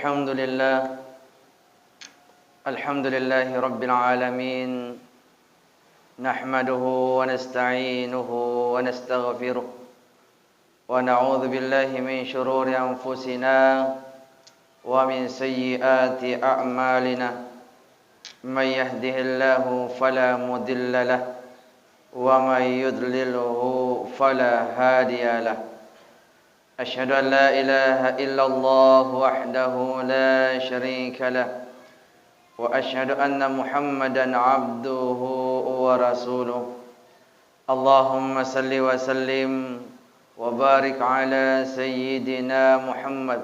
الحمد لله الحمد لله رب العالمين نحمده ونستعينه ونستغفره ونعوذ بالله من شرور أنفسنا ومن سيئات أعمالنا من يهده الله فلا مضل له ومن يضلله فلا هادي له أشهد أن لا إله إلا الله وحده لا شريك له وأشهد أن محمدا عبده ورسوله اللهم صل وسلم وبارك على سيدنا محمد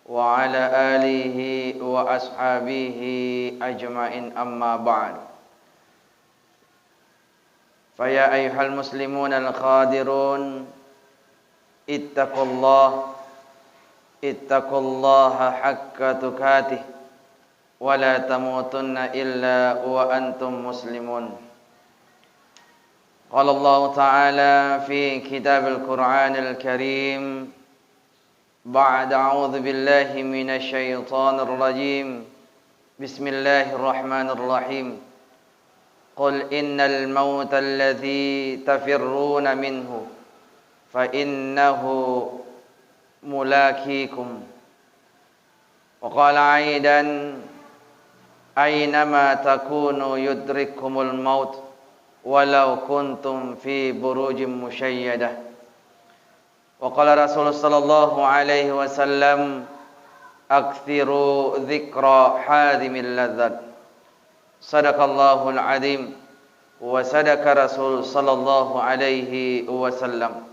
وعلى آله وأصحابه أجمعين أما بعد فيا أيها المسلمون القادرون اتقوا الله حق تقاته ولا تموتن إلا وأنتم مسلمون قال الله تعالى في كتاب القرآن الكريم بعد أعوذ بالله من الشيطان الرجيم بسم الله الرحمن الرحيم قل إن الموت الذي تفرون منه فإنه ملاقيكم وقال أيضا أينما تكونوا يدرككم الموت ولو كنتم في بروج مشيدة وقال رسول صلى الله عليه وسلم أكثروا ذكرى حادم اللذات صدق الله العظيم وصدق رسول صلى الله عليه وسلم.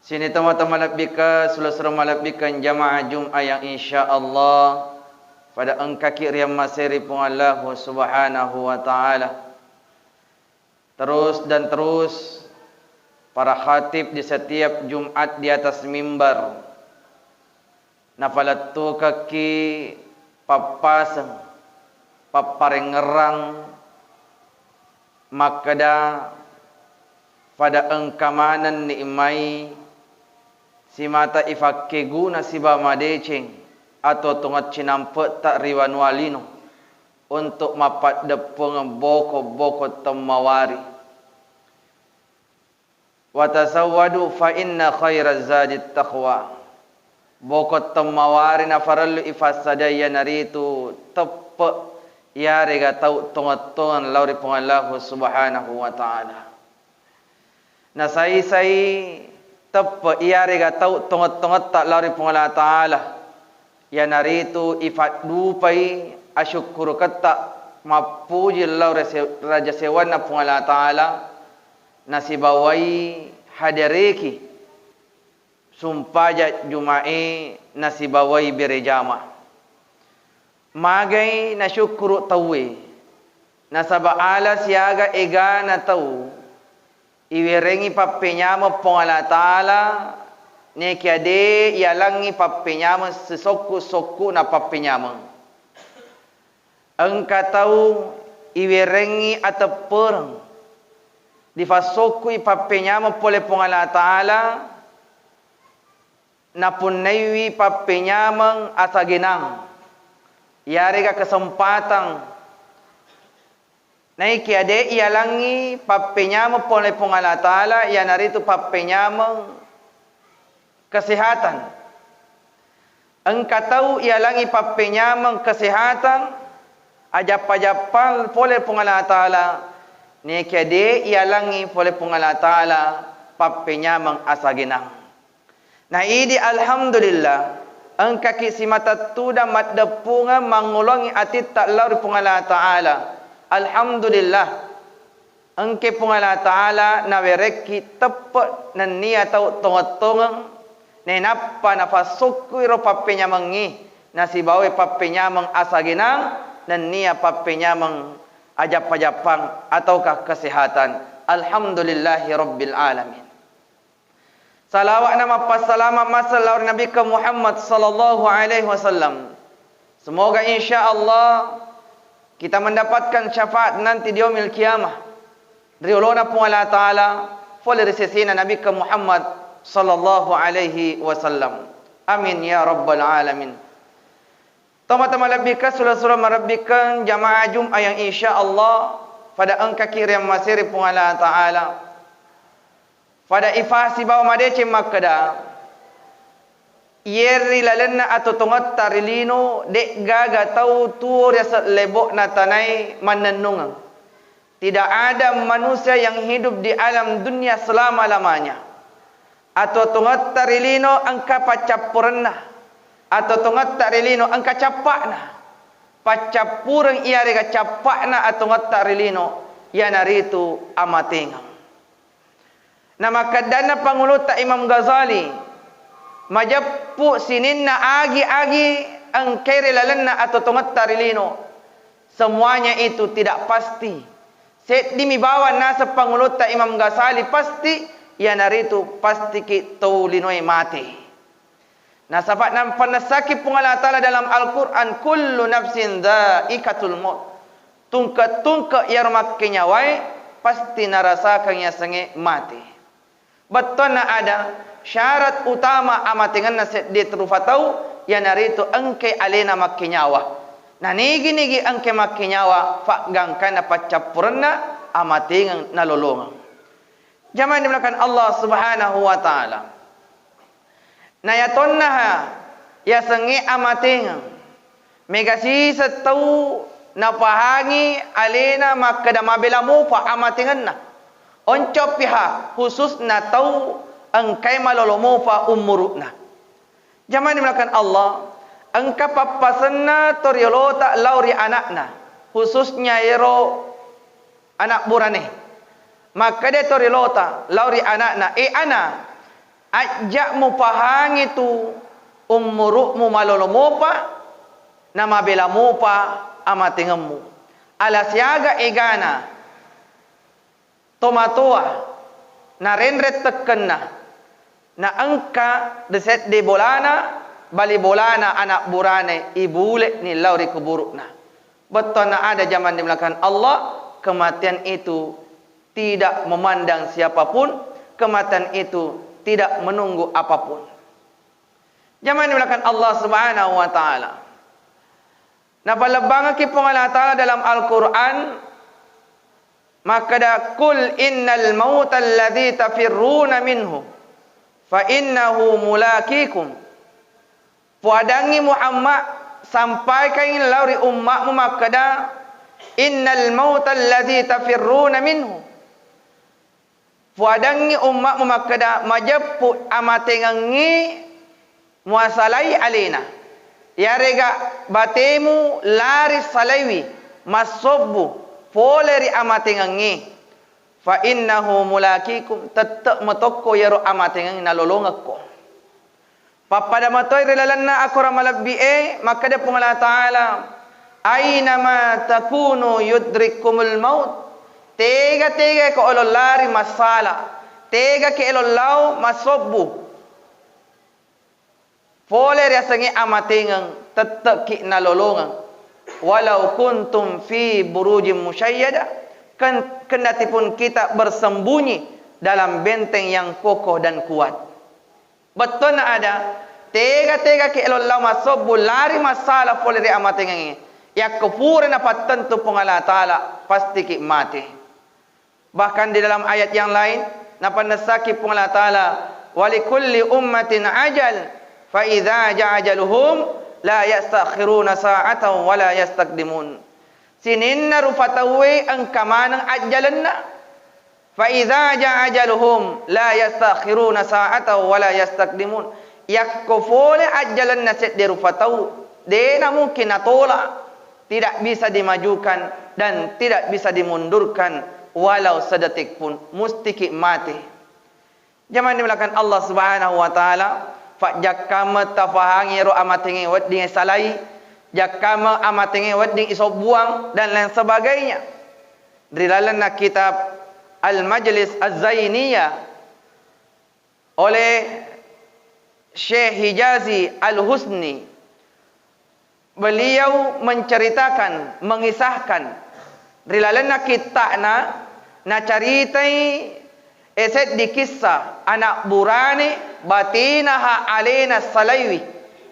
Sini teman-teman malapika, seluruh malapikan jamaah Jum'ah yang insya-Allah pada engkaki riam masiri pun Allah Subhanahu wa taala. Terus dan terus para khatib di setiap Jumat di atas mimbar nafalatu kaki papasang paparengerang makada pada engkamanan ni'mai si mata ifakke guna si ba madeceng atau tungat cinampet tak riwan walino untuk mapat depeng boko-boko temawari wa tasawwadu fa inna khairaz zadi taqwa boko temawari na farallu ifasadaya naritu tepe ya rega tau tungat-tungan lauri pengallahu subhanahu wa ta'ala na sai tepe ia rega tau tongot-tongot tak lari pengalah ta'ala ya naritu ifat dupai asyukuru ketak mapuji lau raja sewana pengalah ta'ala nasibawai hadiriki sumpajat jumai nasibawai berejama magai nasyukuru tawi nasaba ala siaga ega na tau iwirengi papenyama pongala ta'ala ne kiade yalangi papenyama sesoku-soku na papenyama engka tahu iwirengi atapurang difasoku papenyama pole pongala ta'ala na punaiwi papenyama asaginang yarega kesempatan naik kiade ialangi papenyama pole pongala ta'ala ya naritu papenyama kesehatan engka tahu ialangi papenyama kesehatan ajap-ajapal pole pongala ta'ala ne kiade ialangi pole pongala ta'ala papenyama asaginang nah idi alhamdulillah engka kisimata tuda maddepunga mangulongi atit tak laur pongala ta'ala alhamdulillah engke pungala ta'ala na wereki tepat nan niya tau tongot-tongang ne napa nafasukui ro papenya mengi nasi bawe papenya meng asaginang dan niya papenya meng ajap-ajapang ataukah kesehatan alhamdulillahi rabbil alamin salawat nama pasalamat masa laur nabi ke Muhammad sallallahu alaihi wasallam semoga insyaallah kita mendapatkan syafaat nanti di yaumil qiyamah dari ulana pun Allah Ta'ala foleh resesina Nabi ke Muhammad sallallahu alaihi wasallam Amin ya rabbal alamin. Teman-teman lebihkan surah-surah merabbikan jamaah Jum'ah yang insya-Allah pada angka kirim masiri pun Allah Ta'ala. Pada ifasi bawa madece makada. Yeri lalenna atau tongat tarilino dek gaga tau tuor ya lebok na tanai manenungang. Tidak ada manusia yang hidup di alam dunia selama-lamanya. Atau tongat tarilino angka pacapurna. Atau tongat tarilino angka capakna. Pacapurang iya rega capakna atau tongat tarilino ya naritu amatingang. Nama kadana panguluta Imam Ghazali majappu sininna agi-agi ang kere lalenna atau tongat tarilino. Semuanya itu tidak pasti. Set dimibawa nasa panguluta Imam Ghazali pasti ya naritu pasti ki taulinoi mati. Nah, sahabat nampak nasaki pun Allah Ta'ala dalam Al-Quran, kullu nafsin dha'iqatul maut. Tungka-tungka yang makin nyawai, pasti narasakan yang sangat mati. Betul na ada syarat utama amatingan nasi di terufatau, yang dari itu engke alena makin nyawa. Nah, nigi-nigi engke makin nyawa, fakgangkan apa capurna amatingan nalolongan. Jangan dimulakan Allah Subhanahu wa Ta'ala. Na ya tonnaha ya sengi amating megasi setau na pahangi alena makada mabela mu fa amatingan na oncop piha khusus na tau angkai malolomo fa umuruna. Jaman dimulakan Allah angka papasanna toriolota lauri anakna khususnya yero anak burane maka de toriolota lauri anakna ana ajak mu pahang itu umuruk mu malolomo pa nama bela mu pa amatingemu ala siaga egana tomatoa na renret tekenna na angka deset de bolana bali bolana anak burane ibule ni lauri kuburukna. Betul na ada zaman dimulakan Allah kematian itu tidak memandang siapapun, kematian itu tidak menunggu apapun. Zaman dimulakan Allah Subhanahu wa Ta'ala. Napalabang ki Allah Ta'ala dalam Al-Quran, maka da kul innal mauta alladhi tafirruna minhu fa innahu mulakikum. Puadangi Muhammad sampaikan lauri ummakmu maka da innal mauta alladhi tafirruna minhu. Puadangi umat memakada majappu amatengangi muasalai alena. Ya rega batemu lari salaiwi masobbu poleri amatengangi. Fa innahu mulakikum tetap metokko yaro amatengangi nalolongakko. Papada matoi relalanna akora malabbi'e makada pun Allah Ta'ala aina ma takunu yudrikumul maut. Tega-tega ke olo lari masala. Tega ke olo lau masobbu. Poler ya sangi amatingang tetap ki nalolongang. Walau kuntum fi burujim musyayyada. Kendati pun kita bersembunyi dalam benteng yang kokoh dan kuat. Betul na ada. Tega-tega ke olo lau masobbu lari masala poler ya amatingang. Ya kufur na patentu pun Allah Ta'ala pasti ki mati. Bahkan di dalam ayat yang lain, napa nasaki pun Allah Ta'ala, walikulli ummatin ajal, fa idza ja'ajaluhum la yastakhiruna sa'atan wa la yastaqdimun. Sininna rufatawi ang kamanang ajalanna, fa idza ja'ajaluhum la yastakhiruna sa'atan wa la yastaqdimun. Yakufole ajalanna set di rufataw, dena mungkin natola, tidak bisa dimajukan dan tidak bisa dimundurkan. Walau sedetik pun mustiki mati. Zaman dimulakan Allah Subhanahu wa Ta'ala fa jakama tafahangi ro amatingi wedding salai, jakama amatingi wedding iso buang dan lain sebagainya. Dari dalam kitab Al-Majlis Az-Zainiyah oleh Syekh Hijazi Al-Husni, beliau menceritakan, mengisahkan rilalana kita na caritai Eset di kisah anak burane batina ha alena salaiwi.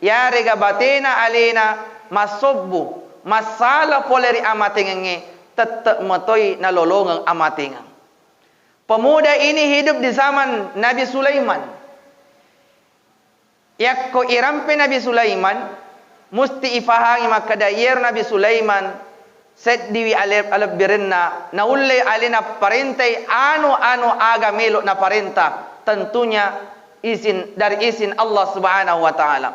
Ya rega batina alena masobbu masalah poleri amatengenge tetap matoi na lolongang amatengang. Pemuda ini hidup di zaman Nabi Sulaiman. Yakko irampe Nabi Sulaiman musti ifahangi makadayer Nabi Sulaiman set diwi alep birenna na ulle alena parentai anu aga melo na parenta, tentunya izin dari izin Allah Subhanahu wa taala.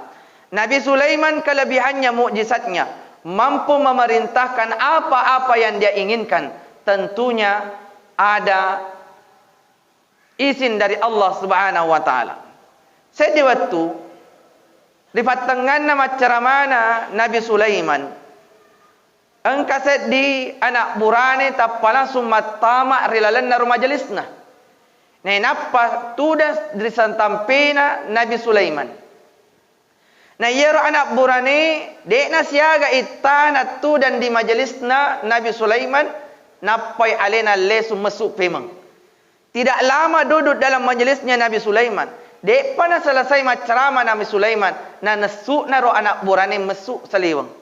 Nabi Sulaiman kelebihannya, mukjizatnya, mampu memerintahkan apa-apa yang dia inginkan, tentunya ada izin dari Allah Subhanahu wa taala. Sedi waktu di patengan nama ceramana Nabi Sulaiman engkaset di anak burane tapala sumatama rilalan naru majelisna. Nenapa tudas di santampena Nabi Sulaiman. Na yero anak burane dekna siaga itana tu dan di majelisna Nabi Sulaiman napai alena lesu mesuk pemang. Tidak lama duduk dalam majelisnya Nabi Sulaiman. Dek pana selesai ceramah Nabi Sulaiman na nesuk naro anak burane mesuk seliwang.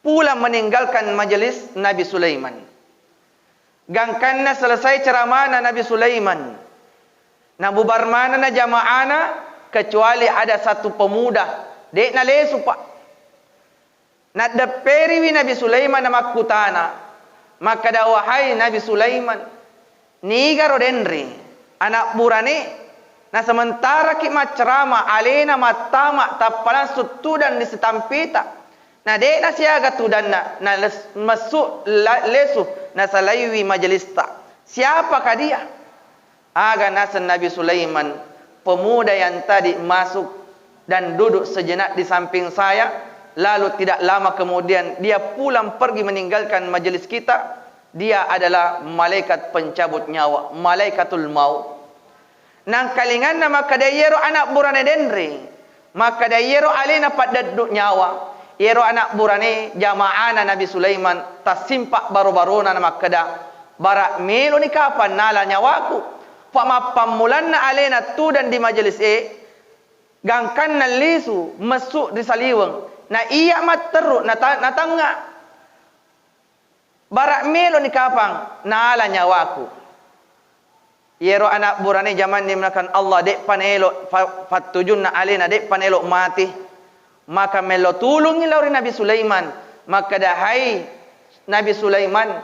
Pula meninggalkan majelis Nabi Sulaiman. Gangkanna selesai ceramah Nabi Sulaiman. Na bubar mana na jamaana kecuali ada satu pemuda. Dek na lesu pak. Na deperiwi Nabi Sulaiman na makutana. Maka dawahai Nabi Sulaiman. Niga rodenri. Anak burane. Na sementara ki ceramah alena matama tapalan sutudan di setampita. Na dek na siaga tudan na masuk lesu na salaiwi majelista. Siapakah dia? Aga nasan Nabi Sulaiman, pemuda yang tadi masuk dan duduk sejenak di samping saya, lalu tidak lama kemudian dia pulang pergi meninggalkan majelis kita. Dia adalah malaikat pencabut nyawa, malaikatul maut. Nang kalingan nama kadayero anak burane denri, maka dayero alena pada duduk nyawa. Yero anak burane jamaana Nabi Sulaiman tasimpak baru-baruna nama kada barak melo ni kapan nala nyawaku pama pamulanna alena tu dan di majelis gangkan na lisu masuk di saliwang na iya mat teruk na tangga barak melo ni kapan nala nyawaku. Yero anak burane zaman ni menakan Allah dek panelo fatujunna alena dek panelo mati. Maka melo tulungi lauri Nabi Sulaiman. Maka dahai Nabi Sulaiman,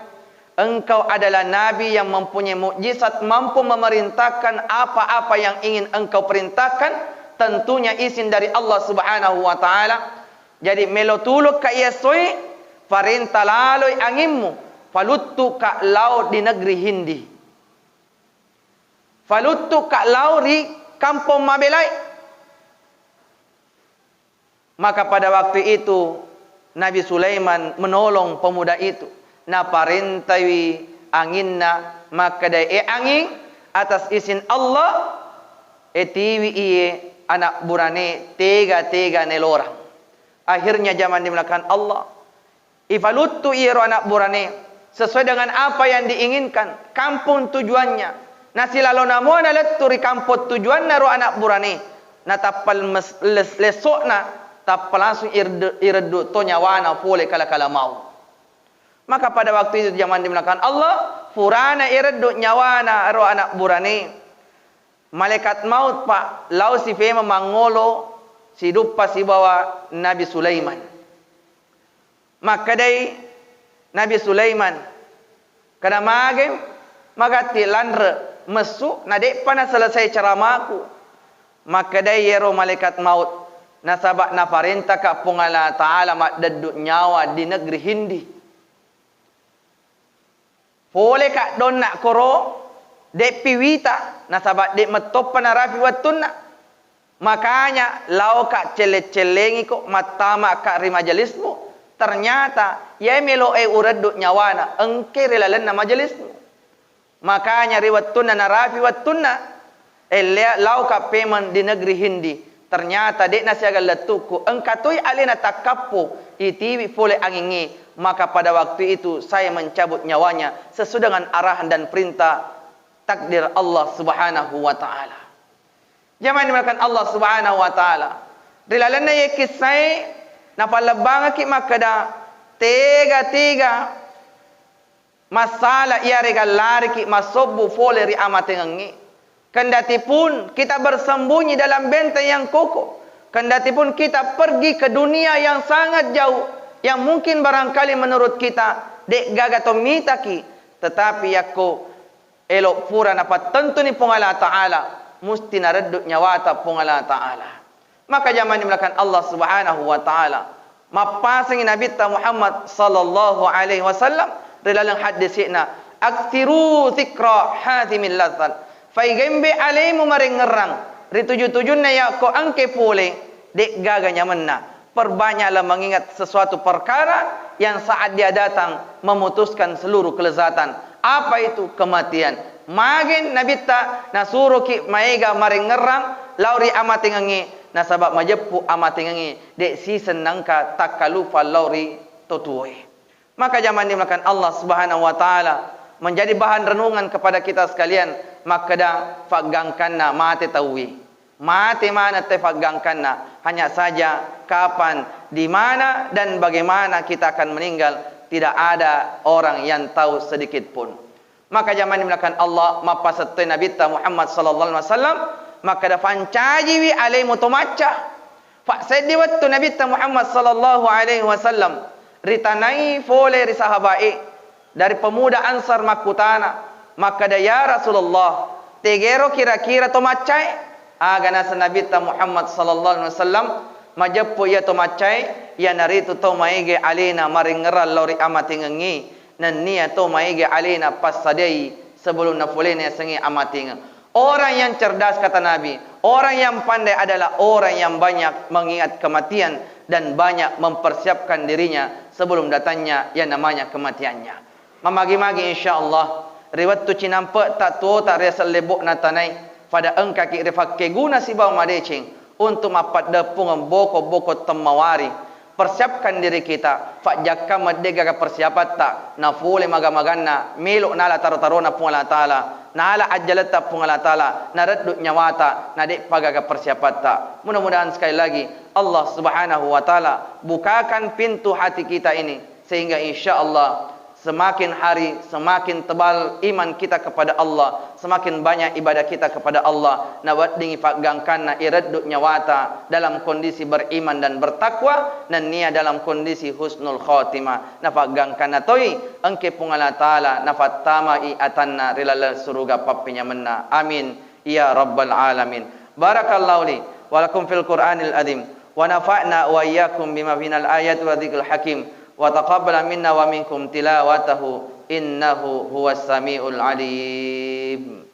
engkau adalah Nabi yang mempunyai mukjizat, mampu memerintahkan apa-apa yang ingin engkau perintahkan. Tentunya izin dari Allah Subhanahu wa ta'ala. Jadi melo tuluk ka iasoi, parintah laloi angimmu, faluttu ka lau di negeri Hindi. Faluttu ka lau di kampung Mabelai. Maka pada waktu itu Nabi Sulaiman menolong pemuda itu. Na parintawi anginna maka dai angin atas izin Allah etiwi iye anak burane tega nelorang. Akhirnya zaman dimulakan Allah. Ifaluttu iye anak burane sesuai dengan apa yang diinginkan. Kampung tujuannya. Nasilalo namuana letturi kampung tujuan naro anak burane. Na tapal lesokna tak langsung irdu to nyawana pole kala mau. Maka pada waktu itu zaman dimulakan Allah furana irdu nyawana ro anak burane. Malaikat maut pak lau si fema mangolo si dupa si bawa Nabi Sulaiman. Maka dai Nabi Sulaiman kada magem magati landre mesuk na dek pana selesai ceramahku. Maka dai yero malaikat maut nasabak na parenta ka pungala ta'ala mak daduk nyawa di negeri Hindi. Pole ka don nak koro dek piwita nasabak dek metopan rafi watunna. Makanya lau ka cele-celengi ko matama ka rimajelismu. Ternyata ya melo uraduk nyawana engke relalan na majelismu. Makanya riwatunna na rafi watunna lau ka peman di negeri Hindi. Ternyata dek nasiaga letuku engkatoi alena takapu itiwi pole angingi. Maka pada waktu itu saya mencabut nyawanya sesuai dengan arahan dan perintah takdir Allah Subhanahu wa taala. Jaman dimakan Allah Subhanahu wa taala. Dilalana ye kisai na palabanga ki makada tiga masalah ia regalari ki masobbu fole ri amatengangi. Kendati pun kita bersembunyi dalam benteng yang kokoh, kendati pun kita pergi ke dunia yang sangat jauh, yang mungkin barangkali menurut kita dek gagato mitaki, tetapi aku elok pura napa tentu ni pungala taala musti naredduk nyawata pungala taala. Maka zaman dimulakan Allah Subhanahu wa taala mapasing Nabi Muhammad sallallahu alaihi wasallam dalam hadis ina aktiru zikra hadimil ladzat fa gembe alaimu marengerang rituju-tujunna ya ko angke pole dek gaga nyamanna. Perbanyaklah mengingat sesuatu perkara yang saat dia datang memutuskan seluruh kelezatan. Apa itu? Kematian. Magin Nabi ta nasuruh ki maega marengerang lauri amatingangi nasabab majeppu amatingangi dek si senangka takalufa lauri totuoi. Maka zaman dimulakan Allah Subhanahu wa taala menjadi bahan renungan kepada kita sekalian. Maka dah fagangkanna mate tawi. Mate mana tefagangkanna. Hanya saja kapan, di mana dan bagaimana kita akan meninggal tidak ada orang yang tahu sedikit pun. Maka zaman dimulakan Allah mapasatoi Nabi Muhammad sallallahu alaihi wasallam maka da fancajiwi alai mutumaca fa sedi wattu Nabi Muhammad sallallahu alaihi wasallam ritanai fole ri sahabai dari pemuda Ansar makutana maka da ya Rasulullah tegero kira-kira tomacai agana Nabi Muhammad sallallahu alaihi wasallam majappo ya tomacai ya naritu to maige alina maringeral lori amatingi nan nia to maige alina pasadai sebelum nafolene sengi amatinga. Orang yang cerdas kata Nabi, orang yang pandai adalah orang yang banyak mengingat kematian dan banyak mempersiapkan dirinya sebelum datangnya yang namanya kematiannya. Memagi-magi insya-Allah riwayat tu cinampe tak tu tak rasa lebok natanai pada engka ki refakke guna si bau madecing untuk mapat depung boko-boko temawari. Persiapkan diri kita fa jakka madega ka persiapat tak na fule maga-maganna melok nala taro-tarona pung Allah taala nala ajalata pung Allah taala naraddu nyawata na dek pagaga persiapat tak. Mudah-mudahan sekali lagi Allah Subhanahu wa taala bukakan pintu hati kita ini sehingga insya-Allah semakin hari semakin tebal iman kita kepada Allah, semakin banyak ibadah kita kepada Allah. Nawat dingi pagangkan na iraddu nyawata dalam kondisi beriman dan bertakwa dan nia dalam kondisi husnul khatimah. Na pagangkan na toi engke pungala taala na fatama i atanna rilal suruga papinya menna. Amin ya rabbal alamin. Barakallahu li wa lakum fil Qur'anil azim wa nafa'na wa iyyakum bima final ayat wa dzikril hakim. Wa taqabbal minna wa minkum tilawatahu innahu huwas samiul alim.